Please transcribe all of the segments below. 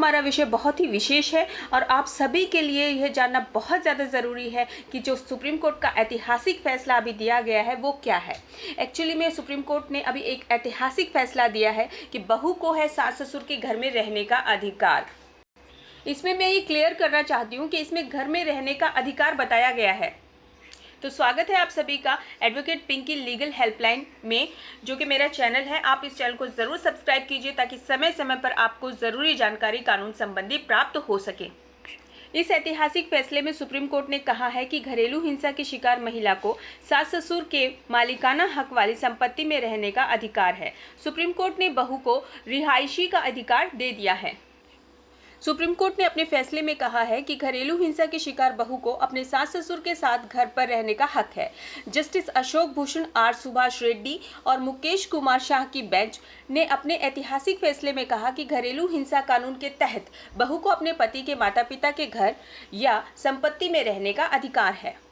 हमारा विषय बहुत ही विशेष है और आप सभी के लिए यह जानना बहुत ज़्यादा ज़रूरी है कि जो सुप्रीम कोर्ट का ऐतिहासिक फैसला अभी दिया गया है वो क्या है। एक्चुअली में सुप्रीम कोर्ट ने अभी एक ऐतिहासिक फैसला दिया है कि बहू को है सास ससुर के घर में रहने का अधिकार। इसमें मैं ये क्लियर करना चाहती हूँ कि इसमें घर में रहने का अधिकार बताया गया है। तो स्वागत है आप सभी का एडवोकेट पिंकी लीगल हेल्पलाइन में, जो कि मेरा चैनल है। आप इस चैनल को ज़रूर सब्सक्राइब कीजिए ताकि समय समय पर आपको ज़रूरी जानकारी कानून संबंधी प्राप्त हो सके। इस ऐतिहासिक फैसले में सुप्रीम कोर्ट ने कहा है कि घरेलू हिंसा की शिकार महिला को सास ससुर के मालिकाना हक वाली संपत्ति में रहने का अधिकार है। सुप्रीम कोर्ट ने बहू को रिहायशी का अधिकार दे दिया है। सुप्रीम कोर्ट ने अपने फैसले में कहा है कि घरेलू हिंसा की शिकार बहू को अपने सास ससुर के साथ घर पर रहने का हक है। जस्टिस अशोक भूषण, आर सुभाष रेड्डी और मुकेश कुमार शाह की बेंच ने अपने ऐतिहासिक फैसले में कहा कि घरेलू हिंसा कानून के तहत बहू को अपने पति के माता पिता के घर या संपत्ति में रहने का अधिकार है।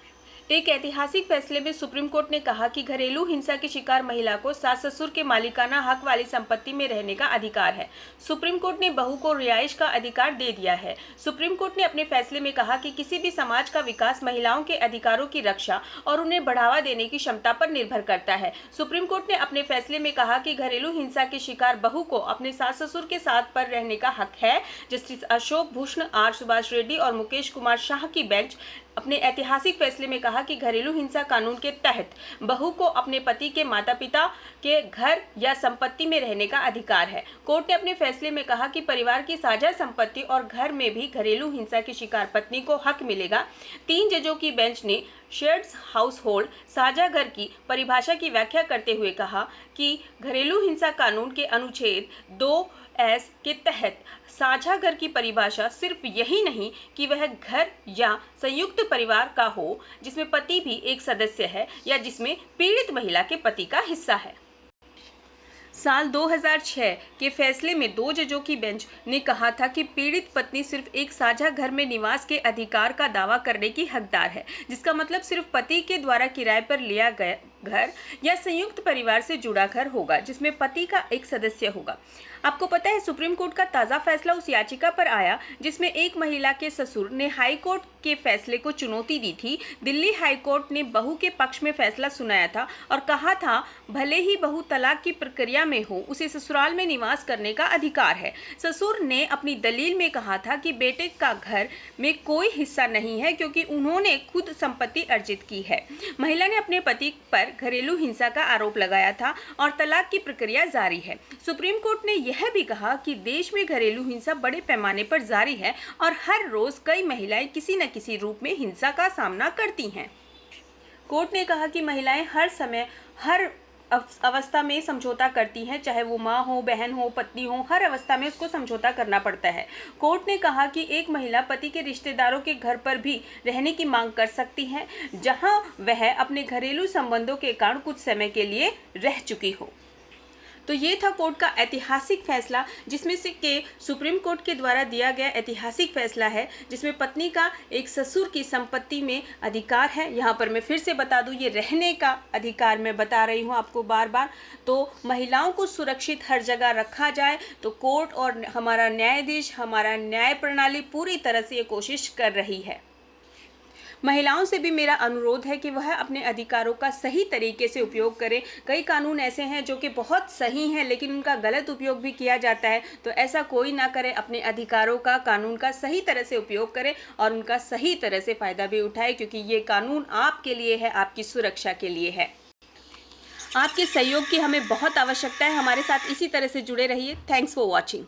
एक ऐतिहासिक फैसले में सुप्रीम कोर्ट ने कहा कि घरेलू हिंसा की शिकार महिला को सास ससुर के मालिकाना हक वाली संपत्ति में रहने का अधिकार है। सुप्रीम कोर्ट ने बहू को रिहाइश का अधिकार दे दिया है। सुप्रीम कोर्ट ने अपने फैसले में कहा कि किसी भी समाज का विकास महिलाओं के अधिकारों की रक्षा और उन्हें बढ़ावा देने की क्षमता पर निर्भर करता है। सुप्रीम कोर्ट ने अपने फैसले में कहा कि घरेलू हिंसा की शिकार बहू को अपने सास ससुर के साथ पर रहने का हक है। जस्टिस अशोक भूषण, आर सुभाष रेड्डी और मुकेश कुमार शाह की बेंच अपने ऐतिहासिक फैसले में कहा कि घरेलू हिंसा कानून के तहत बहू को अपने पति के माता पिता के घर या संपत्ति में रहने का अधिकार है। कोर्ट ने अपने फैसले में कहा कि परिवार की साझा संपत्ति और घर में भी घरेलू हिंसा की शिकार पत्नी को हक मिलेगा। 3 जजों की बेंच ने शेयर्ड हाउस होल्ड साझा घर की परिभाषा की व्याख्या करते हुए कहा कि घरेलू हिंसा कानून के अनुच्छेद 2(s) के तहत साझा घर की परिभाषा सिर्फ यही नहीं कि वह घर या संयुक्त परिवार का हो जिसमें पति भी एक सदस्य है या जिसमें पीड़ित महिला के पति का हिस्सा है। साल 2006 के फैसले में 2 जजों की बेंच ने कहा था कि पीड़ित पत्नी सिर्फ एक साझा घर में निवास के अधिकार का दावा करने की हकदार है, जिसका मतलब सिर्फ पति के द्वारा किराए पर लिया गया घर या संयुक्त परिवार से जुड़ा घर होगा जिसमें पति का एक सदस्य होगा। आपको पता है, सुप्रीम कोर्ट का ताज़ा फैसला उस याचिका पर आया जिसमें एक महिला के ससुर ने हाई कोर्ट के फैसले को चुनौती दी थी। दिल्ली हाई कोर्ट ने बहू के पक्ष में फैसला सुनाया था और कहा था भले ही बहू तलाक की प्रक्रिया में हो, उसे ससुराल में निवास करने का अधिकार है। ससुर ने अपनी दलील में कहा था कि बेटे का घर में कोई हिस्सा नहीं है क्योंकि उन्होंने खुद संपत्ति अर्जित की है। महिला ने अपने पति पर घरेलू हिंसा का आरोप लगाया था और तलाक की प्रक्रिया जारी है। सुप्रीम कोर्ट ने यह भी कहा कि देश में घरेलू हिंसा बड़े पैमाने पर जारी है और हर रोज कई महिलाएं किसी न किसी रूप में हिंसा का सामना करती हैं। कोर्ट ने कहा कि महिलाएं हर समय हर अवस्था में समझौता करती हैं, चाहे वो माँ हो, बहन हो, पत्नी हो, हर अवस्था में उसको समझौता करना पड़ता है। कोर्ट ने कहा कि एक महिला पति के रिश्तेदारों के घर पर भी रहने की मांग कर सकती है जहां वह अपने घरेलू संबंधों के कारण कुछ समय के लिए रह चुकी हो। तो ये था कोर्ट का ऐतिहासिक फैसला, जिसमें से के सुप्रीम कोर्ट के द्वारा दिया गया ऐतिहासिक फैसला है जिसमें पत्नी का एक ससुर की संपत्ति में अधिकार है। यहाँ पर मैं फिर से बता दूँ, ये रहने का अधिकार मैं बता रही हूँ आपको बार बार। तो महिलाओं को सुरक्षित हर जगह रखा जाए तो कोर्ट और हमारा न्यायाधीश, हमारा न्याय प्रणाली पूरी तरह से ये कोशिश कर रही है। महिलाओं से भी मेरा अनुरोध है कि वह अपने अधिकारों का सही तरीके से उपयोग करें। कई कानून ऐसे हैं जो कि बहुत सही हैं लेकिन उनका गलत उपयोग भी किया जाता है, तो ऐसा कोई ना करे। अपने अधिकारों का, कानून का सही तरह से उपयोग करें और उनका सही तरह से फ़ायदा भी उठाए, क्योंकि ये कानून आपके लिए है, आपकी सुरक्षा के लिए है। आपके सहयोग की हमें बहुत आवश्यकता है। हमारे साथ इसी तरह से जुड़े रहिए। Thanks for watching.